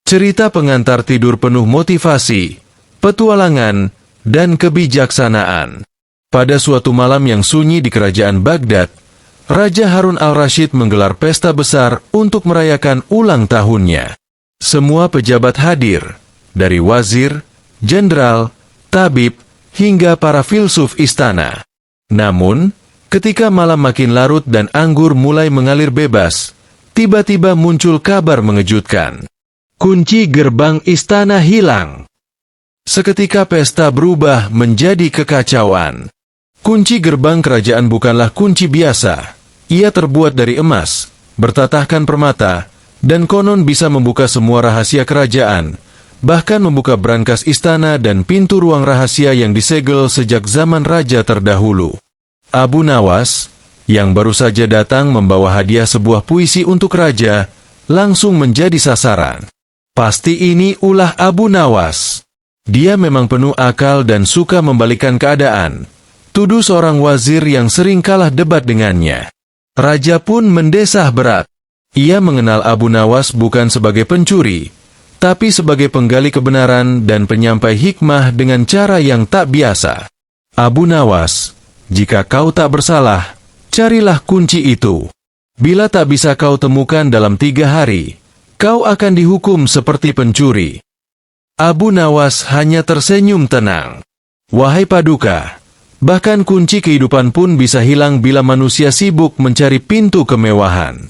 Cerita pengantar tidur penuh motivasi, petualangan, dan kebijaksanaan. Pada suatu malam yang sunyi di kerajaan Baghdad, Raja Harun al-Rashid menggelar pesta besar untuk merayakan ulang tahunnya. Semua pejabat hadir, dari wazir, jenderal, tabib, hingga para filsuf istana. Namun, ketika malam makin larut dan anggur mulai mengalir bebas, tiba-tiba muncul kabar mengejutkan. Kunci gerbang istana hilang. Seketika pesta berubah menjadi kekacauan. Kunci gerbang kerajaan bukanlah kunci biasa. Ia terbuat dari emas, bertatahkan permata, dan konon bisa membuka semua rahasia kerajaan, bahkan membuka brankas istana dan pintu ruang rahasia yang disegel sejak zaman raja terdahulu. Abu Nawas, yang baru saja datang membawa hadiah sebuah puisi untuk raja, langsung menjadi sasaran. Pasti ini ulah Abu Nawas. Dia memang penuh akal dan suka membalikan keadaan, tuduh seorang wazir yang sering kalah debat dengannya. Raja pun mendesah berat. Ia mengenal Abu Nawas bukan sebagai pencuri, tapi sebagai penggali kebenaran dan penyampai hikmah dengan cara yang tak biasa. Abu Nawas, jika kau tak bersalah, carilah kunci itu. Bila tak bisa kau temukan dalam 3 hari, kau akan dihukum seperti pencuri. Abu Nawas hanya tersenyum tenang. Wahai Paduka, bahkan kunci kehidupan pun bisa hilang bila manusia sibuk mencari pintu kemewahan.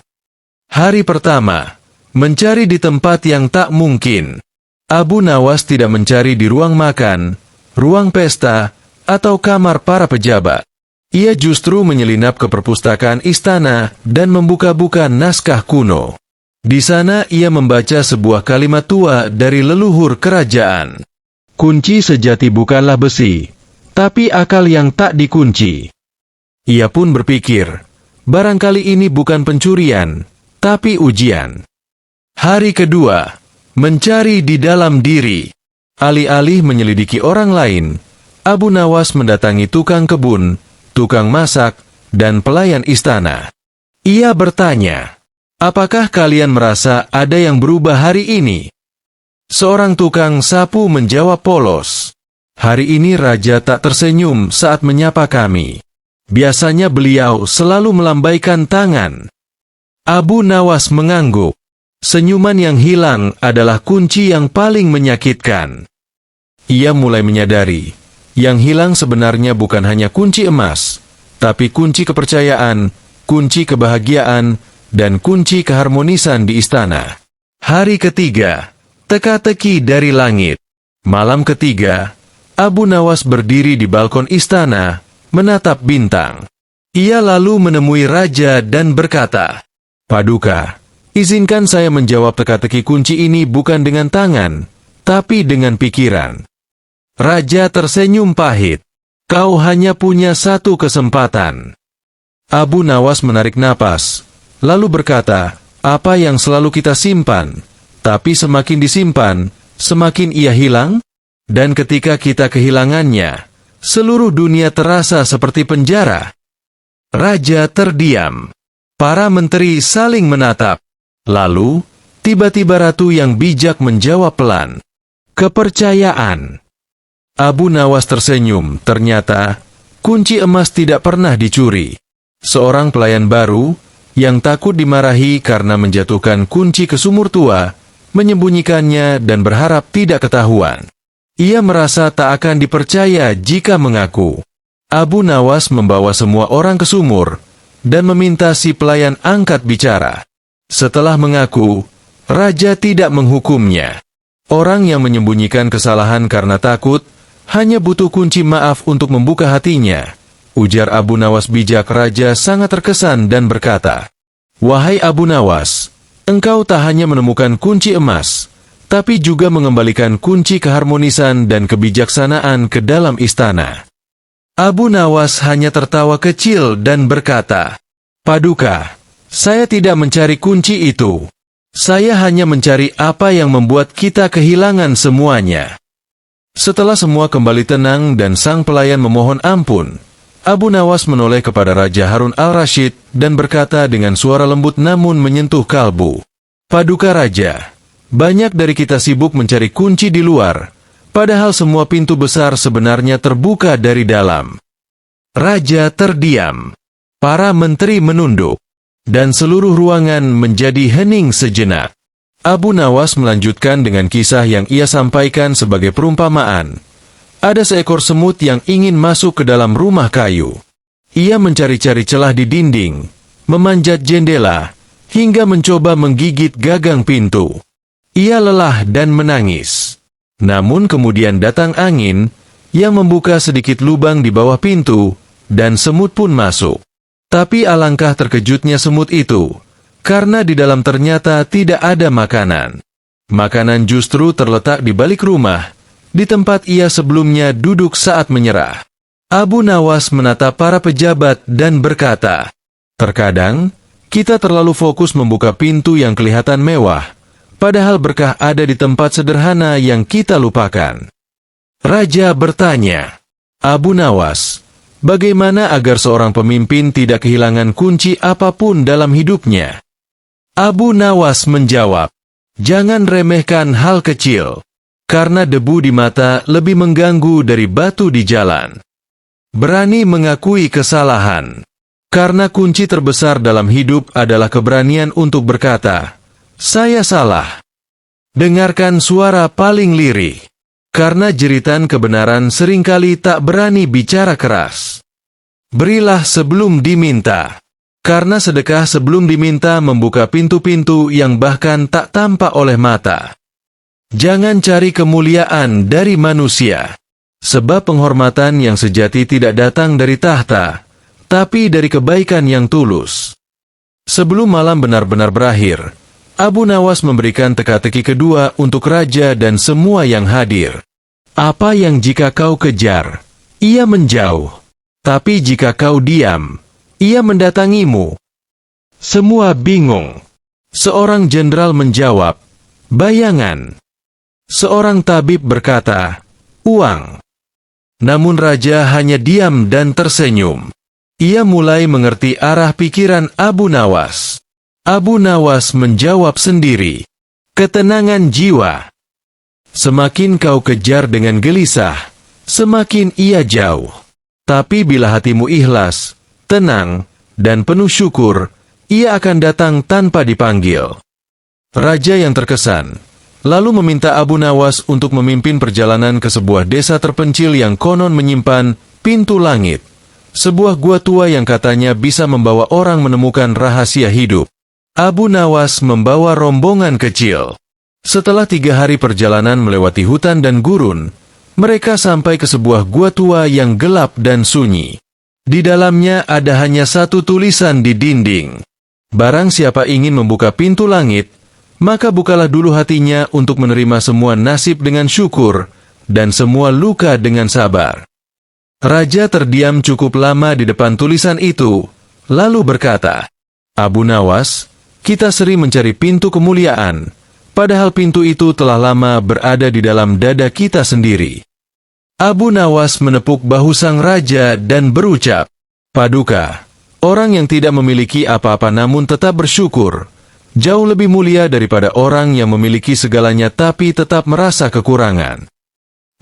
Hari pertama, mencari di tempat yang tak mungkin. Abu Nawas tidak mencari di ruang makan, ruang pesta, atau kamar para pejabat. Ia justru menyelinap ke perpustakaan istana dan membuka-buka naskah kuno. Di sana ia membaca sebuah kalimat tua dari leluhur kerajaan. Kunci sejati bukanlah besi, tapi akal yang tak dikunci. Ia pun berpikir, barangkali ini bukan pencurian, tapi ujian. Hari kedua, mencari di dalam diri. Alih-alih menyelidiki orang lain, Abu Nawas mendatangi tukang kebun, tukang masak, dan pelayan istana. Ia bertanya, apakah kalian merasa ada yang berubah hari ini? Seorang tukang sapu menjawab polos. Hari ini raja tak tersenyum saat menyapa kami. Biasanya beliau selalu melambaikan tangan. Abu Nawas mengangguk. Senyuman yang hilang adalah kunci yang paling menyakitkan. Ia mulai menyadari, yang hilang sebenarnya bukan hanya kunci emas, tapi kunci kepercayaan, kunci kebahagiaan, dan kunci keharmonisan di istana. Hari ketiga, teka-teki dari langit. Malam ketiga, Abu Nawas berdiri di balkon istana, menatap bintang. Ia lalu menemui raja dan berkata, Paduka, izinkan saya menjawab teka-teki kunci ini bukan dengan tangan, tapi dengan pikiran. Raja tersenyum pahit. Kau hanya punya satu kesempatan. Abu Nawas menarik napas, lalu berkata, apa yang selalu kita simpan, tapi semakin disimpan, semakin ia hilang? Dan ketika kita kehilangannya, seluruh dunia terasa seperti penjara. Raja terdiam. Para menteri saling menatap. Lalu, tiba-tiba ratu yang bijak menjawab pelan. Kepercayaan. Abu Nawas tersenyum, ternyata, kunci emas tidak pernah dicuri. Seorang pelayan baru, yang takut dimarahi karena menjatuhkan kunci ke sumur tua, menyembunyikannya dan berharap tidak ketahuan. Ia merasa tak akan dipercaya jika mengaku. Abu Nawas membawa semua orang ke sumur, dan meminta si pelayan angkat bicara. Setelah mengaku, raja tidak menghukumnya. Orang yang menyembunyikan kesalahan karena takut, hanya butuh kunci maaf untuk membuka hatinya. Ujar Abu Nawas bijak. Raja sangat terkesan dan berkata, Wahai Abu Nawas, engkau tak hanya menemukan kunci emas, tapi juga mengembalikan kunci keharmonisan dan kebijaksanaan ke dalam istana. Abu Nawas hanya tertawa kecil dan berkata, Paduka, saya tidak mencari kunci itu. Saya hanya mencari apa yang membuat kita kehilangan semuanya. Setelah semua kembali tenang dan sang pelayan memohon ampun, Abu Nawas menoleh kepada Raja Harun al-Rashid dan berkata dengan suara lembut namun menyentuh kalbu. Paduka Raja, Banyak dari kita sibuk mencari kunci di luar, padahal semua pintu besar sebenarnya terbuka dari dalam. Raja terdiam. Para menteri menunduk. Dan seluruh ruangan menjadi hening sejenak. Abu Nawas melanjutkan dengan kisah yang ia sampaikan sebagai perumpamaan. Ada seekor semut yang ingin masuk ke dalam rumah kayu. Ia mencari-cari celah di dinding, memanjat jendela, hingga mencoba menggigit gagang pintu. Ia lelah dan menangis. Namun kemudian datang angin yang membuka sedikit lubang di bawah pintu, dan semut pun masuk. Tapi alangkah terkejutnya semut itu, karena di dalam ternyata tidak ada makanan. Makanan justru terletak di balik rumah, di tempat ia sebelumnya duduk saat menyerah. Abu Nawas menatap para pejabat dan berkata, "Terkadang, kita terlalu fokus membuka pintu yang kelihatan mewah, padahal berkah ada di tempat sederhana yang kita lupakan." Raja bertanya, "Abu Nawas, bagaimana agar seorang pemimpin tidak kehilangan kunci apapun dalam hidupnya?" Abu Nawas menjawab, "Jangan remehkan hal kecil, karena debu di mata lebih mengganggu dari batu di jalan. Berani mengakui kesalahan, karena kunci terbesar dalam hidup adalah keberanian untuk berkata, 'Saya salah.' Dengarkan suara paling lirih, karena jeritan kebenaran seringkali tak berani bicara keras. Berilah sebelum diminta, karena sedekah sebelum diminta membuka pintu-pintu yang bahkan tak tampak oleh mata. Jangan cari kemuliaan dari manusia, sebab penghormatan yang sejati tidak datang dari tahta, tapi dari kebaikan yang tulus." Sebelum malam benar-benar berakhir, Abu Nawas memberikan teka-teki kedua untuk raja dan semua yang hadir. "Apa yang jika kau kejar, ia menjauh. Tapi jika kau diam, ia mendatangimu." Semua bingung. Seorang jenderal menjawab, "Bayangan." Seorang tabib berkata, "Uang." Namun raja hanya diam dan tersenyum. Ia mulai mengerti arah pikiran Abu Nawas. Abu Nawas menjawab sendiri, "Ketenangan jiwa. Semakin kau kejar dengan gelisah, semakin ia jauh. Tapi bila hatimu ikhlas, tenang, dan penuh syukur, ia akan datang tanpa dipanggil." Raja yang terkesan lalu meminta Abu Nawas untuk memimpin perjalanan ke sebuah desa terpencil yang konon menyimpan pintu langit, sebuah gua tua yang katanya bisa membawa orang menemukan rahasia hidup. Abu Nawas membawa rombongan kecil. Setelah 3 hari perjalanan melewati hutan dan gurun, mereka sampai ke sebuah gua tua yang gelap dan sunyi. Di dalamnya ada hanya satu tulisan di dinding. "Barang siapa ingin membuka pintu langit, maka bukalah dulu hatinya untuk menerima semua nasib dengan syukur, dan semua luka dengan sabar." Raja terdiam cukup lama di depan tulisan itu, lalu berkata, "Abu Nawas, kita sering mencari pintu kemuliaan, padahal pintu itu telah lama berada di dalam dada kita sendiri." Abu Nawas menepuk bahu sang raja dan berucap, "Paduka, orang yang tidak memiliki apa-apa namun tetap bersyukur, jauh lebih mulia daripada orang yang memiliki segalanya tapi tetap merasa kekurangan."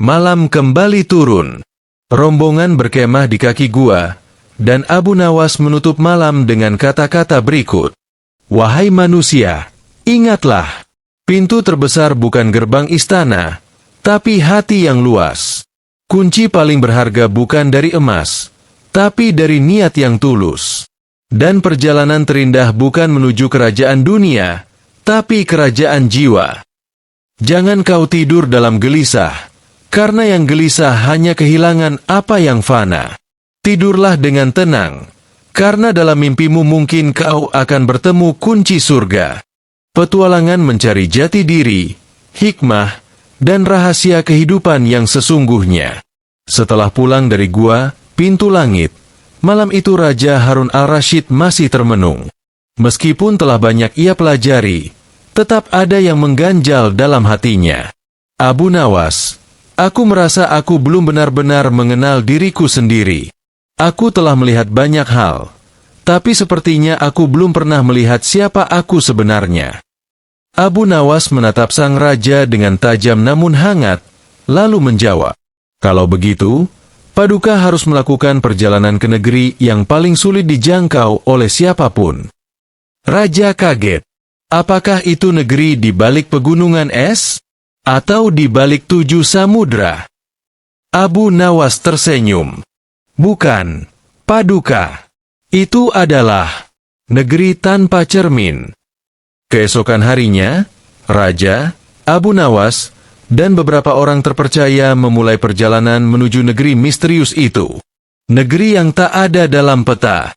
Malam kembali turun. Rombongan berkemah di kaki gua, dan Abu Nawas menutup malam dengan kata-kata berikut, "Wahai manusia, ingatlah, pintu terbesar bukan gerbang istana, tapi hati yang luas. Kunci paling berharga bukan dari emas, tapi dari niat yang tulus. Dan perjalanan terindah bukan menuju kerajaan dunia, tapi kerajaan jiwa. Jangan kau tidur dalam gelisah, karena yang gelisah hanya kehilangan apa yang fana. Tidurlah dengan tenang, karena dalam mimpimu mungkin kau akan bertemu kunci surga." Petualangan mencari jati diri, hikmah, dan rahasia kehidupan yang sesungguhnya. Setelah pulang dari gua pintu langit, malam itu Raja Harun al-Rashid masih termenung. Meskipun telah banyak ia pelajari, tetap ada yang mengganjal dalam hatinya. "Abu Nawas, aku merasa aku belum benar-benar mengenal diriku sendiri. Aku telah melihat banyak hal, tapi sepertinya aku belum pernah melihat siapa aku sebenarnya." Abu Nawas menatap sang raja dengan tajam namun hangat, lalu menjawab, "Kalau begitu, Paduka harus melakukan perjalanan ke negeri yang paling sulit dijangkau oleh siapapun." Raja kaget. Apakah itu negeri di balik pegunungan es? Atau di balik 7 samudra? Abu Nawas tersenyum. "Bukan, Paduka. Itu adalah negeri tanpa cermin." Keesokan harinya, Raja, Abu Nawas, dan beberapa orang terpercaya memulai perjalanan menuju negeri misterius itu. Negeri yang tak ada dalam peta.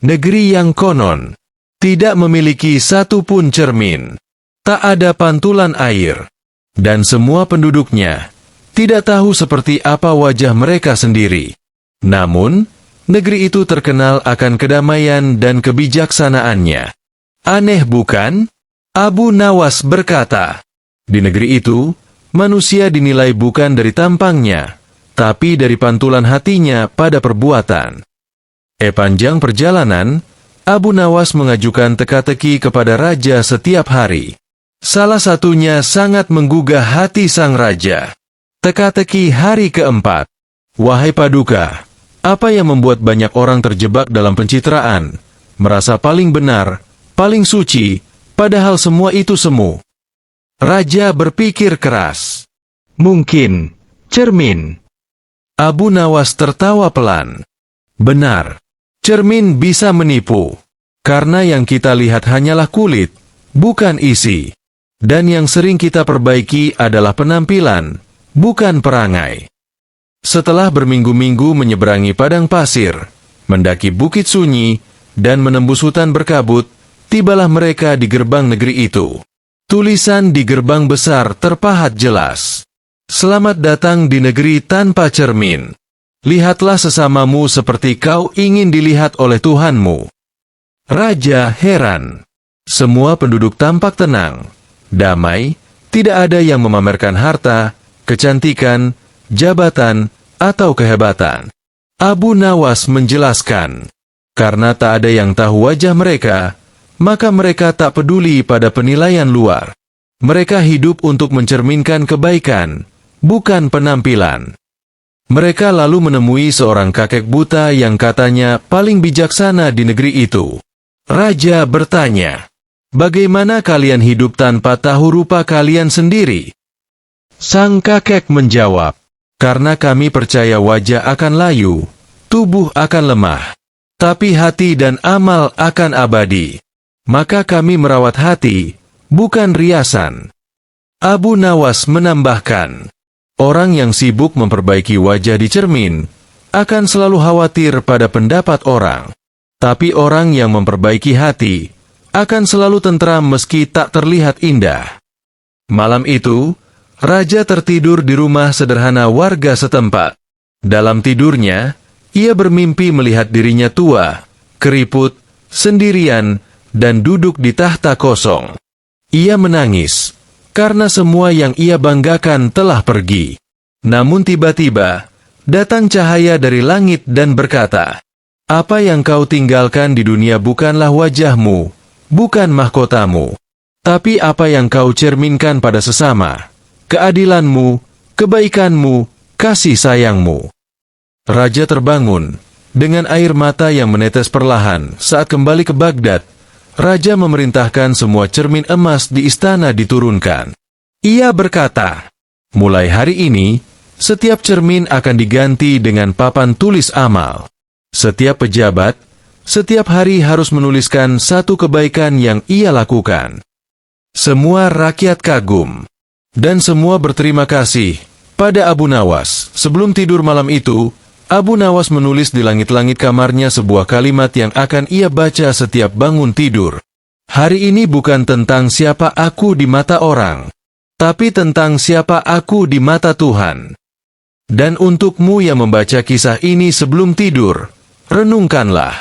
Negeri yang konon tidak memiliki satu pun cermin. Tak ada pantulan air. Dan semua penduduknya tidak tahu seperti apa wajah mereka sendiri. Namun, negeri itu terkenal akan kedamaian dan kebijaksanaannya. Aneh bukan? Abu Nawas berkata, "Di negeri itu, manusia dinilai bukan dari tampangnya, tapi dari pantulan hatinya pada perbuatan." Panjang perjalanan, Abu Nawas mengajukan teka-teki kepada raja setiap hari. Salah satunya sangat menggugah hati sang raja. Teka-teki hari keempat. "Wahai Paduka, apa yang membuat banyak orang terjebak dalam pencitraan, merasa paling benar, paling suci, padahal semua itu semu?" Raja berpikir keras. "Mungkin cermin." Abu Nawas tertawa pelan. "Benar, cermin bisa menipu. Karena yang kita lihat hanyalah kulit, bukan isi. Dan yang sering kita perbaiki adalah penampilan, bukan perangai." Setelah berminggu-minggu menyeberangi padang pasir, mendaki bukit sunyi, dan menembus hutan berkabut, tibalah mereka di gerbang negeri itu. Tulisan di gerbang besar terpahat jelas. "Selamat datang di negeri tanpa cermin. Lihatlah sesamamu seperti kau ingin dilihat oleh Tuhanmu." Raja heran. Semua penduduk tampak tenang, damai, tidak ada yang memamerkan harta, kecantikan, jabatan, atau kehebatan. Abu Nawas menjelaskan, karena tak ada yang tahu wajah mereka, maka mereka tak peduli pada penilaian luar. Mereka hidup untuk mencerminkan kebaikan, bukan penampilan. Mereka lalu menemui seorang kakek buta yang katanya paling bijaksana di negeri itu. Raja bertanya, "Bagaimana kalian hidup tanpa tahu rupa kalian sendiri?" Sang kakek menjawab, "Karena kami percaya wajah akan layu, tubuh akan lemah, tapi hati dan amal akan abadi. Maka kami merawat hati, bukan riasan." Abu Nawas menambahkan, orang yang sibuk memperbaiki wajah di cermin akan selalu khawatir pada pendapat orang. Tapi orang yang memperbaiki hati akan selalu tentram meski tak terlihat indah. Malam itu, raja tertidur di rumah sederhana warga setempat. Dalam tidurnya, ia bermimpi melihat dirinya tua, keriput, sendirian, dan duduk di tahta kosong. Ia menangis, karena semua yang ia banggakan telah pergi. Namun tiba-tiba, datang cahaya dari langit dan berkata, "Apa yang kau tinggalkan di dunia bukanlah wajahmu, bukan mahkotamu, tapi apa yang kau cerminkan pada sesama, keadilanmu, kebaikanmu, kasih sayangmu." Raja terbangun, dengan air mata yang menetes perlahan. Saat kembali ke Baghdad, raja memerintahkan semua cermin emas di istana diturunkan. Ia berkata, "Mulai hari ini, setiap cermin akan diganti dengan papan tulis amal. Setiap pejabat, setiap hari harus menuliskan satu kebaikan yang ia lakukan." Semua rakyat kagum, dan semua berterima kasih pada Abu Nawas. Sebelum tidur malam itu, Abu Nawas menulis di langit-langit kamarnya sebuah kalimat yang akan ia baca setiap bangun tidur. "Hari ini bukan tentang siapa aku di mata orang, tapi tentang siapa aku di mata Tuhan." Dan untukmu yang membaca kisah ini sebelum tidur, renungkanlah.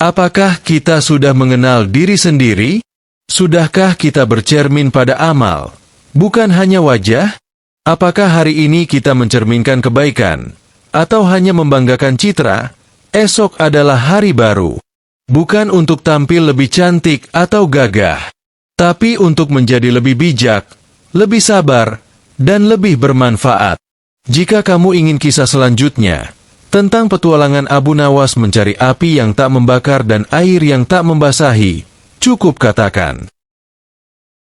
Apakah kita sudah mengenal diri sendiri? Sudahkah kita bercermin pada amal, bukan hanya wajah? Apakah hari ini kita mencerminkan kebaikan, atau hanya membanggakan citra? Esok adalah hari baru, bukan untuk tampil lebih cantik atau gagah, Tapi untuk menjadi lebih bijak, lebih sabar, dan lebih bermanfaat. Jika kamu ingin kisah selanjutnya tentang petualangan Abu Nawas mencari api yang tak membakar dan air yang tak membasahi, cukup katakan